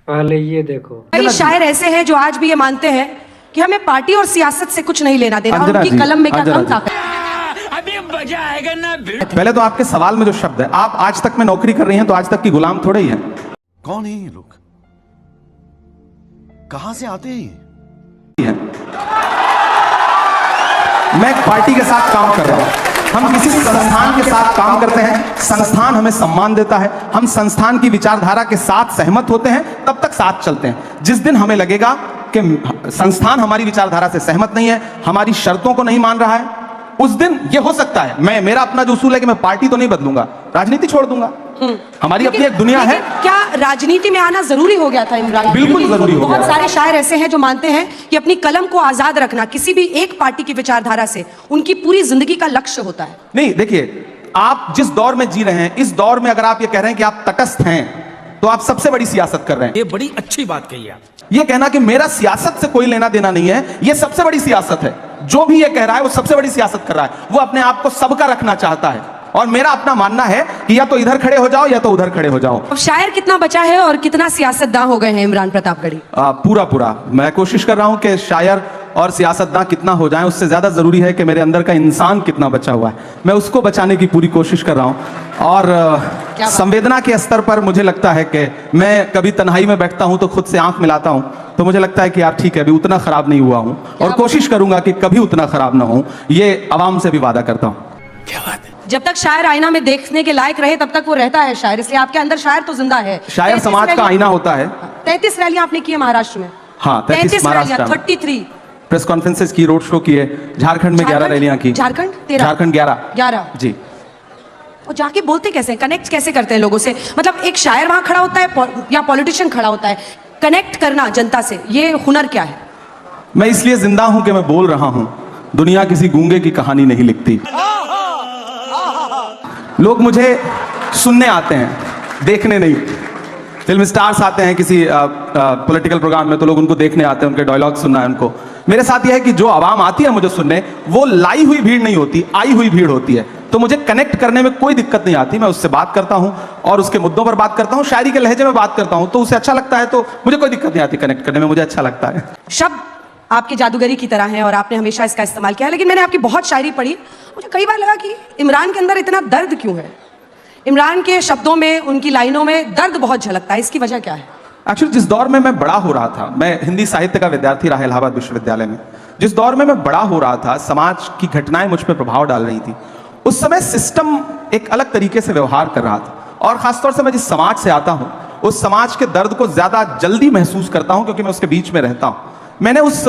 पहले ये देखो, कई शायर ऐसे हैं जो आज भी ये मानते हैं कि हमें पार्टी और सियासत से कुछ नहीं लेना देना, अंजना उनकी जी, कलम में क्या अंजना कम जी। ताकत। अभी मजा आएगा ना। पहले तो आपके सवाल में जो शब्द है, आप आज तक में नौकरी कर रही हैं तो आज तक की गुलाम थोड़े ही हैं। कौन है ये लोग? कहां से आते हैं ये? मैं एक पार्टी के साथ काम कर रहा हूं, हम किसी संस्थान के साथ काम करते हैं, संस्थान हमें सम्मान देता है, हम संस्थान की विचारधारा के साथ सहमत होते हैं, तब तक साथ चलते हैं। जिस दिन हमें लगेगा कि संस्थान हमारी विचारधारा से सहमत नहीं है, हमारी शर्तों को नहीं मान रहा है, उस दिन ये हो सकता है मेरा अपना जो उसूल है कि मैं पार्टी तो नहीं बदलूंगा, राजनीति छोड़ दूंगा। हमारी अपनी एक दुनिया है। क्या राजनीति में आना जरूरी हो गया था इमरान? बिल्कुल जरूरी हो गया। बहुत सारे शायर ऐसे हैं जो मानते हैं कि अपनी कलम को आजाद रखना किसी भी एक पार्टी की विचारधारा से उनकी पूरी जिंदगी का लक्ष्य होता है। नहीं, देखिए, आप जिस दौर में जी रहे हैं, इस दौर में अगर आप ये कह रहे हैं कि आप तटस्थ हैं, तो आप सबसे बड़ी सियासत कर रहे हैं। ये बड़ी अच्छी बात कही आप। ये कहना कि मेरा सियासत से कोई लेना देना नहीं है, ये सबसे बड़ी सियासत है। जो भी ये कह रहा है वो सबसे बड़ी सियासत कर रहा है। वो अपने आप को सबका रखना चाहता है, और मेरा अपना मानना है कि या तो इधर खड़े हो जाओ या तो उधर खड़े हो जाओ। अब शायर कितना बचा है और कितना सियासतदान हो गए हैं इमरान प्रतापगढ़ी? पूरा मैं कोशिश कर रहा हूं कि शायर और सियासतदान कितना हो जाए, उससे ज्यादा जरूरी है कि मेरे अंदर का इंसान कितना बचा हुआ है, मैं उसको बचाने की पूरी कोशिश कर रहा हूं। और संवेदना के स्तर पर मुझे लगता है कि मैं कभी तन्हाई में बैठता हूं तो खुद से आंख मिलाता हूं, तो मुझे लगता है कि यार ठीक है, अभी उतना खराब नहीं हुआ हूं, और कोशिश करूंगा कि कभी उतना खराब ना हो। ये आवाम से भी वादा करता हूं। क्या बात है। जब तक शायर आईना में देखने के लायक रहे तब तक वो रहता है शायर, इसलिए आपके अंदर शायर तो जिंदा है। शायर समाज का आईना होता है। 33 रैलियां आपने की है महाराष्ट्र में। हाँ, 33 महाराष्ट्र में 33 प्रेस कॉन्फ्रेंसेस की, रोड शो किए, झारखंड में 11 रैलियां की। झारखंड 11 जी। और जाके बोलते कैसे हैं, कनेक्ट कैसे करते हैं लोगों से? मतलब एक शायर वहां खड़ा होता है या पॉलिटिशियन खड़ा होता है, कनेक्ट करना जनता से, ये हुनर क्या है? मैं इसलिए जिंदा हूं कि मैं बोल रहा हूं। दुनिया किसी गूंगे की कहानी नहीं लिखती। लोग मुझे सुनने आते हैं, देखने नहीं। फिल्म स्टार्स आते हैं किसी पॉलिटिकल प्रोग्राम में, तो लोग उनको देखने आते हैं, उनके डायलॉग सुनना है उनको। मेरे साथ यह है कि जो आवाम आती है मुझे सुनने, वो लाई हुई भीड़ नहीं होती, आई हुई भीड़ होती है। तो मुझे कनेक्ट करने में कोई दिक्कत नहीं आती। मैं उससे बात करता हूं और उसके मुद्दों पर बात करता हूं, शायरी के लहजे में बात करता हूं, तो उसे अच्छा लगता है, तो मुझे कोई दिक्कत नहीं आती कनेक्ट करने में, मुझे अच्छा लगता है। शब्द आपकी जादूगरी की तरह है और आपने हमेशा इसका इस्तेमाल किया है, लेकिन मैंने आपकी बहुत शायरी पढ़ी, मुझे कई बार लगा कि इमरान के अंदर इतना दर्द क्यों है? इमरान के शब्दों में, उनकी लाइनों में दर्द बहुत झलकता है, इसकी वजह क्या है? एक्चुअली जिस दौर में मैं बड़ा हो रहा था, मैं हिंदी साहित्य का विद्यार्थी रहा इलाहाबाद विश्वविद्यालय में, जिस दौर में मैं बड़ा हो रहा था, समाज की घटनाएं मुझ पर प्रभाव डाल रही थी। उस समय सिस्टम एक अलग तरीके से व्यवहार कर रहा था, और खासतौर से मैं जिस समाज से आता हूं, उस समाज के दर्द को ज्यादा जल्दी महसूस करता हूं, क्योंकि मैं उसके बीच में रहता हूं। मैंने उस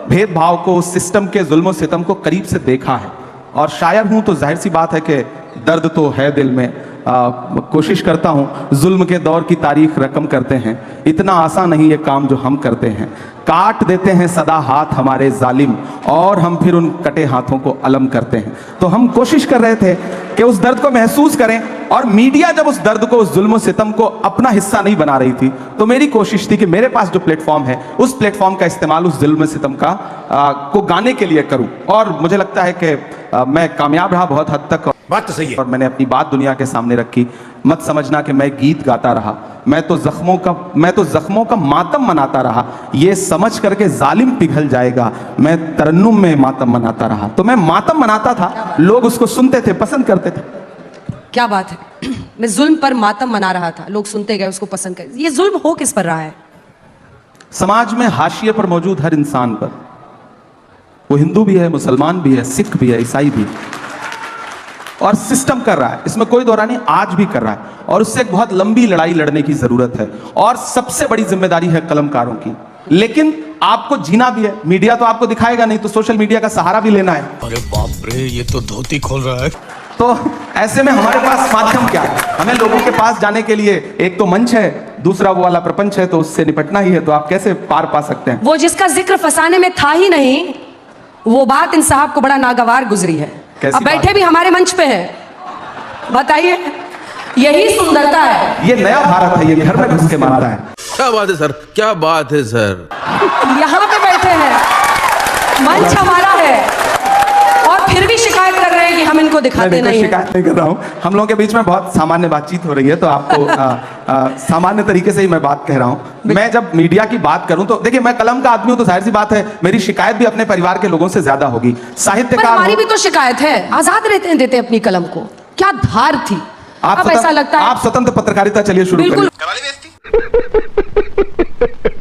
भेदभाव को, उस सिस्टम के जुल्म सितम को करीब से देखा है, और शायर हूं तो जाहिर सी बात है कि दर्द तो है दिल में। कोशिश करता हूं, जुल्म के दौर की तारीख रकम करते हैं, इतना आसान नहीं ये काम जो हम करते हैं, काट देते हैं सदा हाथ हमारे जालिम, और हम फिर उन कटे हाथों को अलम करते हैं। तो हम कोशिश कर रहे थे कि उस दर्द को महसूस करें, और मीडिया जब उस दर्द को, उस जुल्म सितम को अपना हिस्सा नहीं बना रही थी, तो मेरी कोशिश थी कि मेरे पास जो प्लेटफॉर्म है, उस प्लेटफॉर्म का इस्तेमाल उस जुल्म सितम का को गाने के लिए करूं। और मुझे लगता है कि मैं कामयाब रहा बहुत हद तक। बात तो सही है। और मैंने अपनी बात दुनिया के सामने रखी। मत समझना कि मैं गीत गाता रहा, मैं तो जख्मों का मातम मनाता रहा, ये समझ करके जालिम पिघल जाएगा, मैं तरन्नुम में मातम मनाता रहा। तो मैं मातम मनाता था, लोग उसको सुनते थे, पसंद करते थे। क्या बात है। मैं जुल्म पर मातम मना रहा था, लोग सुनते गए, उसको पसंद कर। ये जुल्म हो किस पर रहा है? समाज में हाशिए पर मौजूद हर इंसान पर, वो हिंदू भी है, मुसलमान भी है, सिख भी है, ईसाई भी है, और सिस्टम कर रहा है, इसमें कोई दौरा नहीं, आज भी कर रहा है, और उससे एक बहुत लंबी लड़ाई लड़ने की जरूरत है। और सबसे बड़ी जिम्मेदारी है कलमकारों की। लेकिन आपको जीना भी है, मीडिया तो आपको दिखाएगा नहीं, तो सोशल मीडिया का सहारा भी लेना है। अरे बाप रे, ये तो धोती खोल रहा है। तो ऐसे में हमारे पास माध्यम क्या है? हमें लोगों के पास जाने के लिए एक तो मंच है, दूसरा वो वाला प्रपंच है, तो उससे निपटना ही है। तो आप कैसे पार पा सकते हैं? वो जिसका जिक्र फसाने में था ही नहीं, वो बात इन साहब को बड़ा नागवार गुजरी है। अब बैठे भी हमारे मंच पे है, बताइए, यही सुंदरता है। ये नया भारत है, ये घर में घुस के मारता है। क्या बात है सर, क्या बात है सर। यहाँ पे बैठे हैं, मंच हमारा है, और फिर भी शिकायत कर रहे हैं कि हम इनको दिखाते नहीं हैं। शिकायत नहीं कर रहा हूँ, हम लोगों के बीच में बहुत सामान्य बातचीत हो रही है, तो आपको सामान्य तरीके से ही मैं बात कह रहा हूँ। मैं जब मीडिया की बात करूं तो देखिए, मैं कलम का आदमी हूं, तो जाहिर सी बात है मेरी शिकायत भी अपने परिवार के लोगों से ज्यादा होगी। पर साहित्यकार हमारी भी तो शिकायत है, आजाद देते अपनी कलम को, क्या धार थी। अब ऐसा लगता है आप स्वतंत्र पत्रकारिता चलिए शुरू बिल्कुल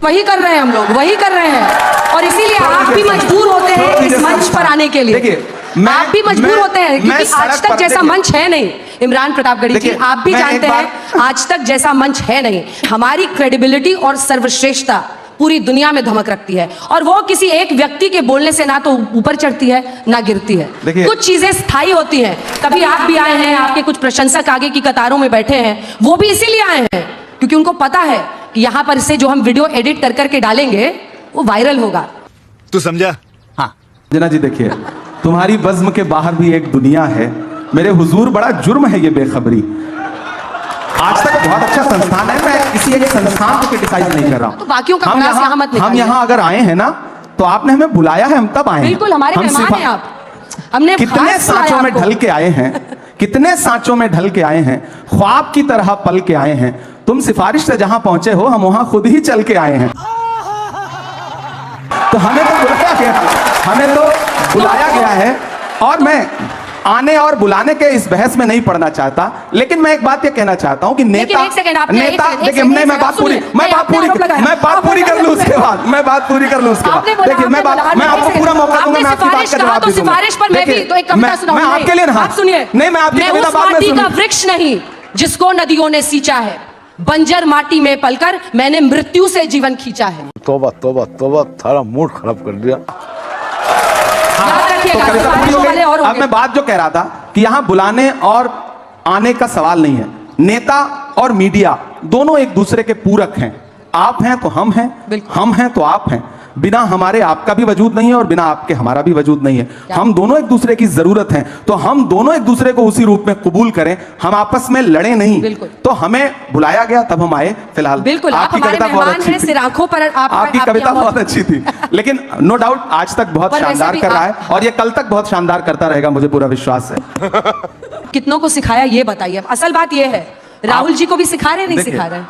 वही कर रहे हैं, हम लोग वही कर रहे हैं, और इसीलिए आप भी मजबूर होते हैं इस मंच पर आने के लिए। देखिए आप भी मजबूर होते हैं, क्योंकि आज तक जैसा मंच है नहीं इमरान प्रतापगढ़ी जी, आप भी जानते हैं आज तक जैसा मंच है नहीं। हमारी क्रेडिबिलिटी और सर्वश्रेष्ठता पूरी दुनिया में धमक रखती है, और वो किसी एक व्यक्ति के बोलने से ना तो ऊपर चढ़ती है ना गिरती है। कुछ चीजें स्थायी होती हैं। कभी आप भी आए हैं, आपके कुछ प्रशंसक आगे की कतारों में बैठे हैं, वो भी इसीलिए आए हैं क्योंकि उनको पता है कि यहाँ पर से जो हम वीडियो एडिट कर करके डालेंगे वो वायरल होगा। तू समझा? हाँ जना जी, देखिए तुम्हारी बज़्म के बाहर भी एक दुनिया है, मेरे हुजूर बड़ा जुर्म है ये बेखबरी। आज तक बहुत अच्छा संस्थान है, मैं किसी एक संस्थान को क्रिटिसाइज नहीं कर रहा हूं, तो बाकियों का भला यहाँ मत हम यहाँ अगर आए हैं ना तो आपने हमें बुलाया है, हम तब आए हैं। बिल्कुल हमारे मेहमान हैं आप। हमने कितने सांचों में ढल के आए हैं, कितने सांचों में ढल के आए हैं, ख्वाब की तरह पल के आए हैं। तुम सिफारिश से जहां पहुंचे हो, हम वहां खुद ही चल के आए हैं। तो हमें तो बुलाया गया है, और मैं आने और बुलाने के इस बहस में नहीं पड़ना चाहता, लेकिन मैं एक बात ये कहना चाहता हूं कि नेता देखिए, मैं बात पूरी कर लूं उसके बाद, देखिए मैं आपको पूरा मौका दूंगा, मैं आपकी बात का जवाब दूंगा। सिफारिश पर मैं भी तो एक कविता सुनाऊंगा। मैं आपके लिए आप सुनिए, नहीं, मैं आपकी कविता बाद में सुनूंगा। वृक्ष नहीं जिसको नदियों ने सींचा है, बंजर माटी में पलकर मैंने मृत्यु से जीवन खींचा है। तौबा तौबा तौबा, थारा मूड खराब कर दिया। तो अब मैं बात जो कह रहा था कि यहां बुलाने और आने का सवाल नहीं है। नेता और मीडिया दोनों एक दूसरे के पूरक हैं। आप हैं तो हम हैं, हम हैं तो आप हैं। बिना हमारे आपका भी वजूद नहीं है, और बिना आपके हमारा भी वजूद नहीं है। हम दोनों एक दूसरे की जरूरत है, तो हम दोनों एक दूसरे को उसी रूप में कबूल करें, हम आपस में लड़े नहीं। तो हमें बुलाया गया, तब हम आए। फिलहाल बिल्कुल आपकी कविता बहुत अच्छी थी, आपकी कविता बहुत अच्छी थी, लेकिन नो डाउट आज तक बहुत शानदार कर रहा है, और ये कल तक बहुत शानदार करता रहेगा, मुझे पूरा विश्वास है। कितनों को सिखाया ये बताइए। असल बात ये है, राहुल जी को भी सिखा रहे नहीं सिखा रहे?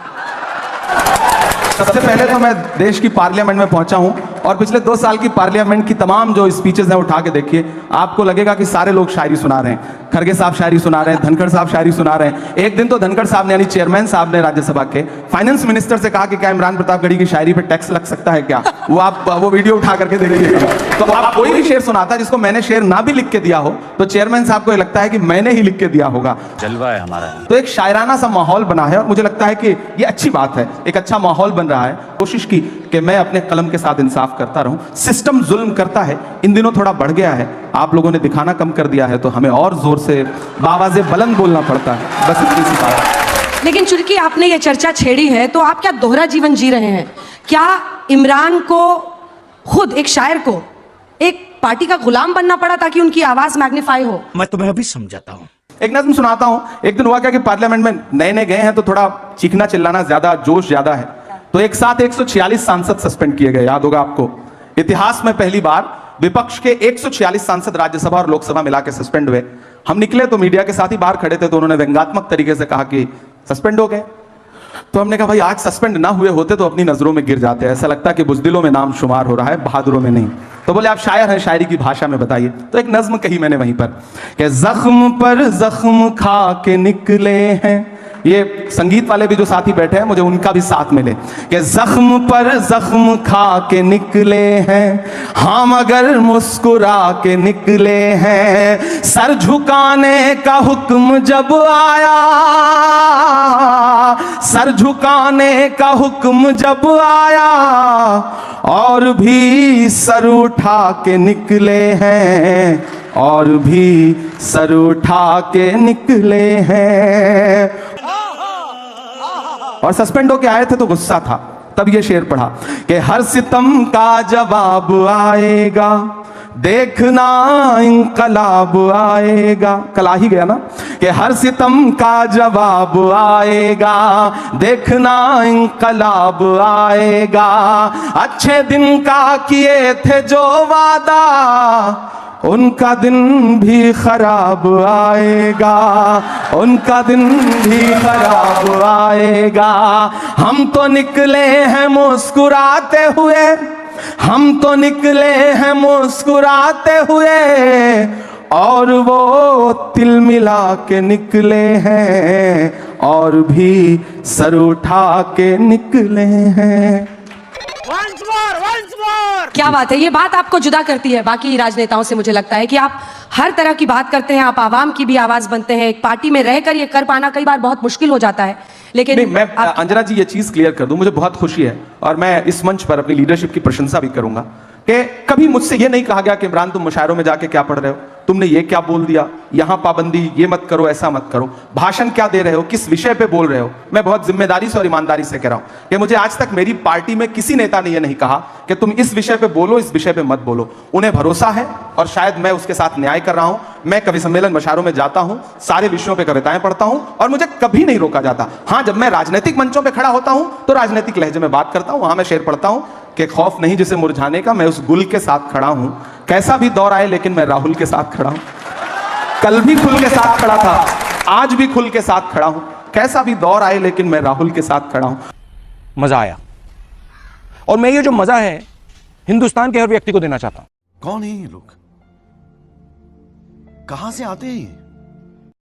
सबसे पहले तो मैं देश की पार्लियामेंट में पहुंचा हूं, और पिछले 2 साल की पार्लियामेंट की तमाम जो स्पीचेस हैं उठा के देखिए, आपको लगेगा कि सारे लोग शायरी सुना रहे हैं। खड़गे साहब शायरी सुना रहे हैं, धनखड़ साहब शायरी सुना रहे हैं। एक दिन तो धनखड़ साहब ने, यानी चेयरमैन साहब ने राज्यसभा के, फाइनेंस मिनिस्टर से कहा कि क्या इमरान प्रतापगढ़ी की शायरी पे टैक्स लग सकता है क्या? वो वीडियो उठा करके देखिए। तो आप कोई भी शेर सुनाता जिसको मैंने शेर ना भी लिख के दिया हो, तो चेयरमैन साहब को ये लगता है कि मैंने ही लिख के दिया होगा। जलवा है हमारा। तो एक शायराना सा माहौल बना है, और मुझे लगता है कि ये अच्छी बात है, एक अच्छा माहौल बन रहा है। कोशिश की कि मैं अपने कलम के साथ इंसाफ करता रहूं। सिस्टम जुल्म करता है, इन दिनों थोड़ा बढ़ गया है, आप लोगों ने दिखाना कम कर दिया है, तो हमें और जोर से बावाज़े बुलंद बोलना पड़ता है। बस इतनी सी बात। लेकिन चूंकि आपने ये चर्चा छेड़ी है, तो आप क्या दोहरा जीवन जी रहे हैं? क्या इमरान को, खुद एक शायर को, एक पार्टी का गुलाम बनना पड़ा ताकि उनकी आवाज मैग्नीफाई हो? मैं तुम्हें अभी समझाता हूँ। एक नज़्म सुनाता हूं। एक दिन हुआ क्या कि पार्लियामेंट में नए नए गए हैं, तो थोड़ा चीखना चिल्लाना ज्यादा, जोश ज्यादा है, तो एक साथ 146 सांसद सस्पेंड किए गए। याद होगा आपको, इतिहास में पहली बार विपक्ष के 146 सांसद राज्यसभा और लोकसभा मिला के सस्पेंड हुए। हम निकले तो मीडिया के साथ ही बाहर खड़े थे, तो उन्होंने व्यंग्यात्मक तरीके से कहा कि सस्पेंड हो गए। तो हमने कहा भाई आज सस्पेंड ना हुए होते तो अपनी नजरों में गिर जाते, ऐसा लगता है कि बुज़दिलों में नाम शुमार हो रहा है, बहादुरों में नहीं। तो बोले आप शायर हैं, शायरी की भाषा में बताइए। तो एक नज्म कही मैंने वहीं पर कि जख्म पर जख्म खा के निकले हैं, ये संगीत वाले भी जो साथी बैठे हैं मुझे उनका भी साथ मिले, कि जख्म पर जख्म खा के निकले हैं, हाँ मगर मुस्कुरा के निकले हैं। सर झुकाने का हुक्म जब आया, सर झुकाने का हुक्म जब आया, और भी सर उठा के निकले हैं, और भी सर उठा के निकले हैं। और सस्पेंड होके आए थे तो गुस्सा था, तब ये शेर पढ़ा कि हर सितम का जवाब आएगा, देखना इंकलाब आएगा। कल आ ही गया ना, कि हर सितम का जवाब आएगा, देखना इंकलाब आएगा। अच्छे दिन का किए थे जो वादा, उनका दिन भी खराब आएगा, उनका दिन भी खराब आएगा। हम तो निकले हैं मुस्कुराते हुए, हम तो निकले हैं मुस्कुराते हुए, और वो तिल मिला के निकले हैं, और भी सर उठा के निकले हैं। क्या बात है, ये बात आपको जुदा करती है बाकी राजनेताओं से। मुझे लगता है कि आप हर तरह की बात करते हैं, आप आवाम की भी आवाज बनते हैं। एक पार्टी में रहकर ये कर पाना कई बार बहुत मुश्किल हो जाता है, लेकिन नहीं, मैं अंजना जी ये चीज क्लियर कर दूं, मुझे बहुत खुशी है और मैं इस मंच पर अपनी लीडरशिप की प्रशंसा भी करूंगा कि कभी मुझसे ये नहीं कहा गया कि इमरान तुम मुशायरों में जाके क्या पढ़ रहे हो, तुमने ये क्या बोल दिया, यहां पाबंदी, ये मत करो, ऐसा मत करो, भाषण क्या दे रहे हो, किस विषय पे बोल रहे हो। मैं बहुत जिम्मेदारी से और ईमानदारी से कह रहा हूं कि मुझे आज तक मेरी पार्टी में किसी नेता ने यह नहीं कहा कि तुम इस विषय पे बोलो, इस विषय पे मत बोलो। उन्हें भरोसा है और शायद मैं उसके साथ न्याय कर रहा हूं। मैं कवि सम्मेलन मुशायरों में जाता हूं, सारे विषयों पे कविताएं पढ़ता हूं और मुझे कभी नहीं रोका जाता। हां, जब मैं राजनीतिक मंचों पे खड़ा होता हूं तो राजनीतिक लहजे में बात करता हूं, वहां मैं शेर पढ़ता हूं कि खौफ नहीं जिसे मुरझाने का, मैं उस गुल के साथ खड़ा हूं। कैसा भी दौर आए लेकिन मैं राहुल के साथ खड़ा हूं। कल भी खुल के साथ खड़ा था, आज भी खुल के साथ खड़ा हूं। कैसा भी दौर आए लेकिन मैं राहुल के साथ खड़ा हूं। मजा आया, और मैं ये जो मजा है हिंदुस्तान के हर व्यक्ति को देना चाहता हूं। कौन है ये लोग? कहां से आते हैं ये?